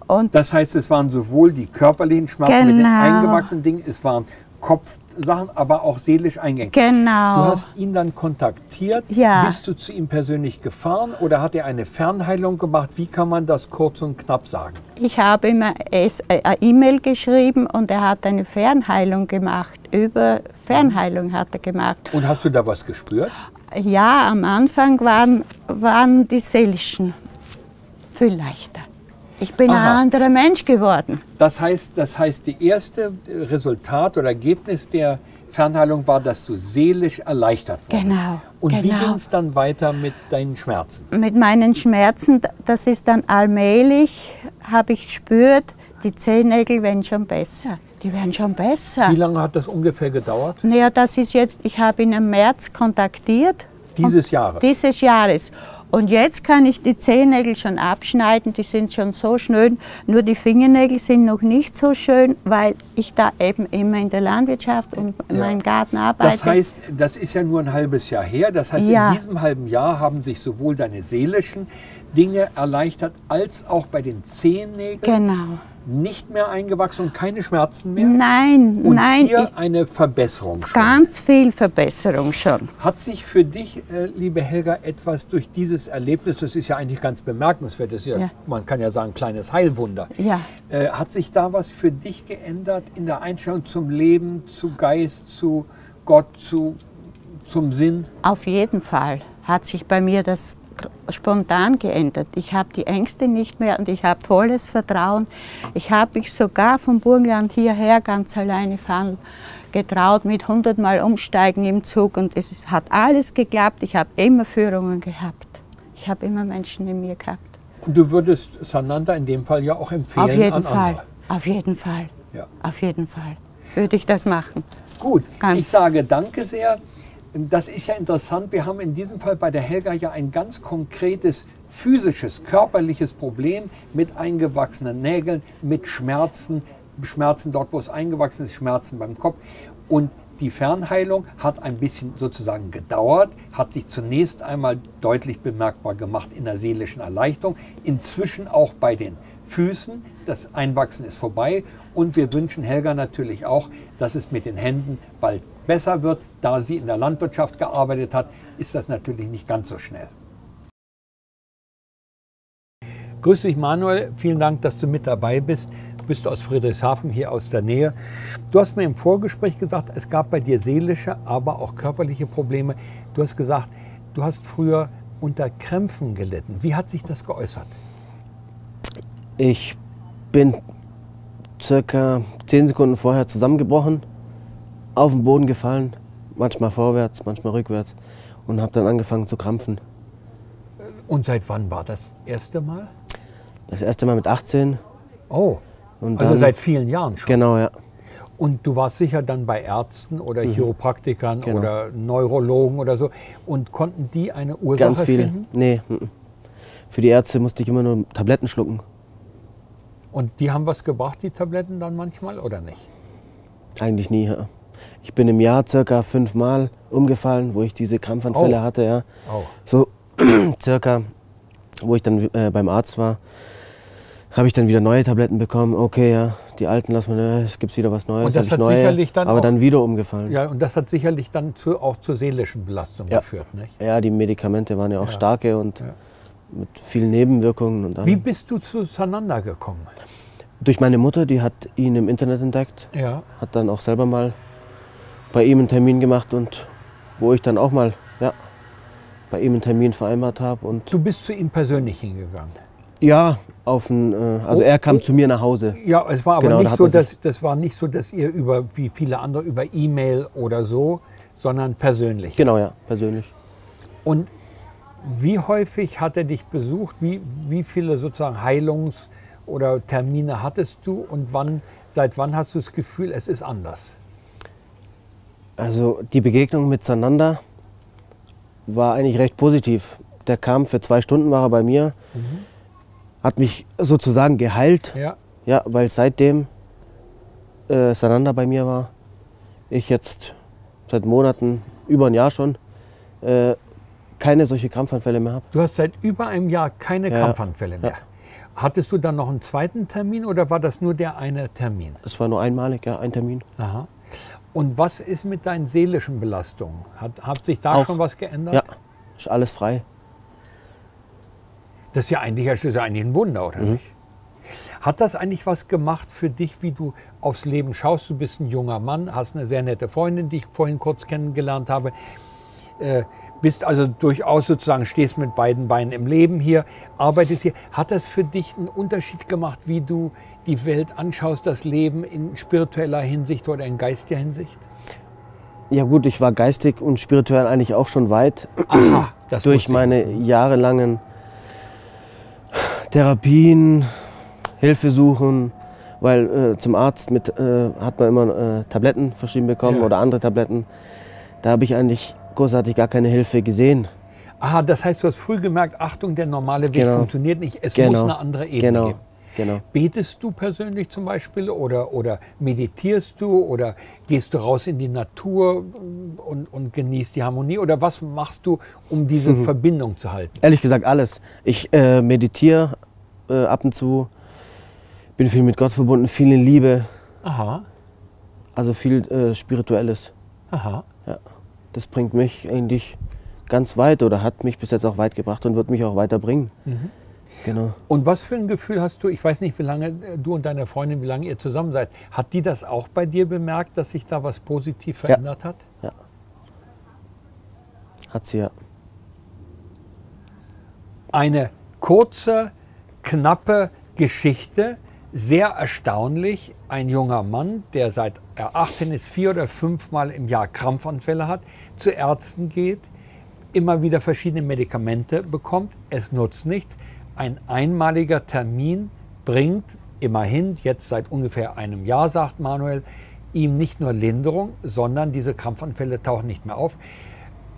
Und das heißt, es waren sowohl die körperlichen Schmerzen mit den eingewachsenen Dingen, es waren Kopfsachen, aber auch seelisch eingeengt. Genau. Du hast ihn dann kontaktiert. Ja. Bist du zu ihm persönlich gefahren oder hat er eine Fernheilung gemacht? Wie kann man das kurz und knapp sagen? Ich habe ihm eine E-Mail geschrieben und er hat eine Fernheilung gemacht. Über Fernheilung hat er gemacht. Und hast du da was gespürt? Ja, am Anfang waren die seelischen viel leichter. Ich bin ein anderer Mensch geworden. Das heißt, die erste Resultat oder Ergebnis der Fernheilung war, dass du seelisch erleichtert wurdest. Genau. Und wie ging es dann weiter mit deinen Schmerzen? Mit meinen Schmerzen, das ist dann allmählich, habe ich gespürt, die Zehennägel werden schon besser. Die werden schon besser. Wie lange hat das ungefähr gedauert? Naja, das ist jetzt, ich habe ihn im März kontaktiert. Dieses Jahres? Dieses Jahres. Und jetzt kann ich die Zehennägel schon abschneiden, die sind schon so schön, nur die Fingernägel sind noch nicht so schön, weil ich da eben immer in der Landwirtschaft und in meinem Garten arbeite. Das heißt, das ist ja nur ein halbes Jahr her, das heißt, in diesem halben Jahr haben sich sowohl deine seelischen Dinge erleichtert, als auch bei den Zehennägeln. Genau. Nicht mehr eingewachsen und keine Schmerzen mehr? Nein, und nein. Hier eine Verbesserung schon. Ganz viel Verbesserung schon. Hat sich für dich, liebe Helga, etwas durch dieses Erlebnis, das ist ja eigentlich ganz bemerkenswert, das ist ja, man kann ja sagen, ein kleines Heilwunder. Ja. Hat sich da was für dich geändert in der Einstellung zum Leben, zu Geist, zu Gott zum Sinn? Auf jeden Fall hat sich bei mir das spontan geändert. Ich habe die Ängste nicht mehr und ich habe volles Vertrauen. Ich habe mich sogar vom Burgenland hierher ganz alleine fahren getraut, mit 100-mal Umsteigen im Zug, und es hat alles geklappt. Ich habe immer Führungen gehabt. Ich habe immer Menschen in mir gehabt. Und du würdest Sananda in dem Fall ja auch empfehlen Auf jeden an Fall. andere. Auf jeden Fall. Ja. Auf jeden Fall würde ich das machen. Gut, Ganz. ich sage danke sehr. Das ist ja interessant. Wir haben in diesem Fall bei der Helga ja ein ganz konkretes physisches, körperliches Problem mit eingewachsenen Nägeln, mit Schmerzen dort, wo es eingewachsen ist, Schmerzen beim Kopf. Und die Fernheilung hat ein bisschen sozusagen gedauert, hat sich zunächst einmal deutlich bemerkbar gemacht in der seelischen Erleichterung, inzwischen auch bei den Füßen. Das Einwachsen ist vorbei und wir wünschen Helga natürlich auch, dass es mit den Händen bald besser wird. Da sie in der Landwirtschaft gearbeitet hat, ist das natürlich nicht ganz so schnell. Grüß dich, Manuel. Vielen Dank, dass du mit dabei bist. Du bist aus Friedrichshafen, hier aus der Nähe. Du hast mir im Vorgespräch gesagt, es gab bei dir seelische, aber auch körperliche Probleme. Du hast gesagt, du hast früher unter Krämpfen gelitten. Wie hat sich das geäußert? Ich bin circa 10 Sekunden vorher zusammengebrochen, auf den Boden gefallen, manchmal vorwärts, manchmal rückwärts, und habe dann angefangen zu krampfen. Und seit wann war das erste Mal? Das erste Mal mit 18. Oh, und also dann, seit vielen Jahren schon. Genau, ja. Und du warst sicher dann bei Ärzten oder Chiropraktikern Genau. oder Neurologen oder so. Und konnten die eine Ursache Ganz viele. finden? Nee. Für die Ärzte musste ich immer nur Tabletten schlucken. Und die haben was gebracht, die Tabletten dann manchmal, oder nicht? Eigentlich nie, ja. Ich bin im Jahr circa 5-mal umgefallen, wo ich diese Krampfanfälle hatte, ja. Oh. So circa, wo ich dann beim Arzt war, habe ich dann wieder neue Tabletten bekommen. Okay, ja, die alten lassen wir, es gibt wieder was Neues. Und das hab hat ich neue, sicherlich dann aber auch, dann wieder umgefallen. Ja, und das hat sicherlich dann auch zur seelischen Belastung geführt, nicht? Ja, die Medikamente waren ja auch Ja. starke und Ja. mit vielen Nebenwirkungen. Und dann Wie bist du zu Sananda gekommen? durch meine Mutter, die hat ihn im Internet entdeckt, Ja. hat dann auch selber mal bei ihm einen Termin gemacht, und wo ich dann auch mal bei ihm einen Termin vereinbart habe. Und Du bist zu ihm persönlich hingegangen? ja, also er kam zu mir nach Hause. Ja, es war aber Genau, da nicht hat so, man sich- das war nicht so, dass ihr wie viele andere über E-Mail oder so, sondern persönlich. Genau, ja, persönlich. Und wie häufig hat er dich besucht? Wie viele sozusagen Heilungs- oder Termine hattest du? Und seit wann hast du das Gefühl, es ist anders? Also die Begegnung mit Sananda war eigentlich recht positiv. Der kam für 2 Stunden, war er bei mir, hat mich sozusagen geheilt. Ja. Ja, weil seitdem Sananda bei mir war, ich jetzt seit Monaten, über ein Jahr schon, keine solche Krampfanfälle mehr habe. Du hast seit über einem Jahr keine Ja. Krampfanfälle mehr. Ja. Hattest du dann noch einen zweiten Termin oder war das nur der eine Termin? Das war nur einmalig, ja, ein Termin. Aha. Und was ist mit deinen seelischen Belastungen? Hat sich da Auch. schon was geändert? Ja, ist alles frei. Das ist ja eigentlich ein Wunder, oder nicht? Hat das eigentlich was gemacht für dich, wie du aufs Leben schaust? Du bist ein junger Mann, hast eine sehr nette Freundin, die ich vorhin kurz kennengelernt habe. Bist also durchaus sozusagen, stehst mit beiden Beinen im Leben hier, arbeitest hier. Hat das für dich einen Unterschied gemacht, wie du die Welt anschaust, das Leben in spiritueller Hinsicht oder in geistiger Hinsicht? Ja gut, ich war geistig und spirituell eigentlich auch schon weit. Aha, das Durch wusste ich. meine jahrelangen Therapien, Hilfesuchen, weil zum Arzt hat man immer Tabletten verschrieben bekommen, Ja. oder andere Tabletten. Da habe ich eigentlich großartig gar keine Hilfe gesehen. Aha, das heißt, du hast früh gemerkt, Achtung, der normale Weg Genau. funktioniert nicht, es Genau. muss eine andere Ebene geben. Genau. Betest du persönlich zum Beispiel oder meditierst du oder gehst du raus in die Natur und genießt die Harmonie oder was machst du, um diese Verbindung zu halten? Ehrlich gesagt alles. Ich meditiere ab und zu, bin viel mit Gott verbunden, viel in Liebe, Aha, also viel Spirituelles. aha. Das bringt mich eigentlich ganz weit oder hat mich bis jetzt auch weit gebracht und wird mich auch weiterbringen. Genau. Und was für ein Gefühl hast du, ich weiß nicht, wie lange du und deine Freundin, wie lange ihr zusammen seid, hat die das auch bei dir bemerkt, dass sich da was positiv verändert hat? Ja. Hat sie, ja. Eine kurze, knappe Geschichte, sehr erstaunlich. Ein junger Mann, der seit er 18 ist, 4 oder 5 Mal im Jahr Krampfanfälle hat, zu Ärzten geht, immer wieder verschiedene Medikamente bekommt, es nutzt nichts. Ein einmaliger Termin bringt immerhin, jetzt seit ungefähr einem Jahr, sagt Manuel, ihm nicht nur Linderung, sondern diese Krampfanfälle tauchen nicht mehr auf.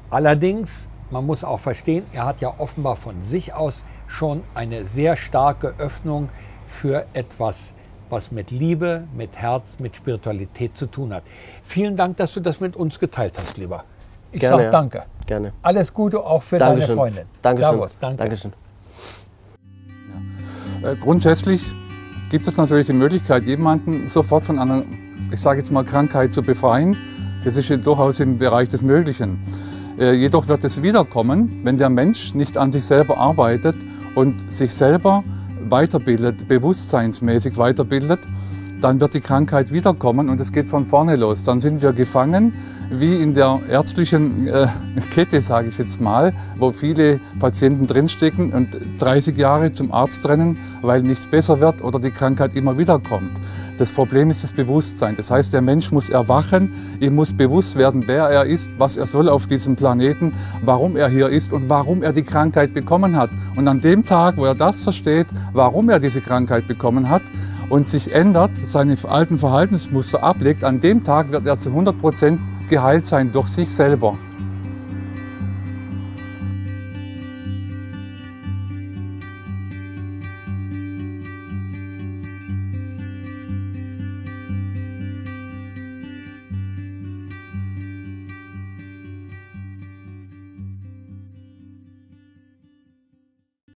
Allerdings, man muss auch verstehen, er hat ja offenbar von sich aus schon eine sehr starke Öffnung für etwas, was mit Liebe, mit Herz, mit Spiritualität zu tun hat. Vielen Dank, dass du das mit uns geteilt hast, lieber. Ich sage danke. Gerne. Alles Gute auch für deine Freundin. Dankeschön. Servus, danke. Dankeschön. Grundsätzlich gibt es natürlich die Möglichkeit, jemanden sofort von einer, ich sage jetzt mal, Krankheit zu befreien. Das ist durchaus im Bereich des Möglichen. Jedoch wird es wiederkommen, wenn der Mensch nicht an sich selber arbeitet und sich selber weiterbildet, bewusstseinsmäßig weiterbildet, dann wird die Krankheit wiederkommen und es geht von vorne los. Dann sind wir gefangen, wie in der ärztlichen Kette, sage ich jetzt mal, wo viele Patienten drinstecken und 30 Jahre zum Arzt rennen, weil nichts besser wird oder die Krankheit immer wieder kommt. Das Problem ist das Bewusstsein. Das heißt, der Mensch muss erwachen, ihm muss bewusst werden, wer er ist, was er soll auf diesem Planeten, warum er hier ist und warum er die Krankheit bekommen hat. Und an dem Tag, wo er das versteht, warum er diese Krankheit bekommen hat und sich ändert, seine alten Verhaltensmuster ablegt, an dem Tag wird er zu 100% geheilt sein durch sich selber.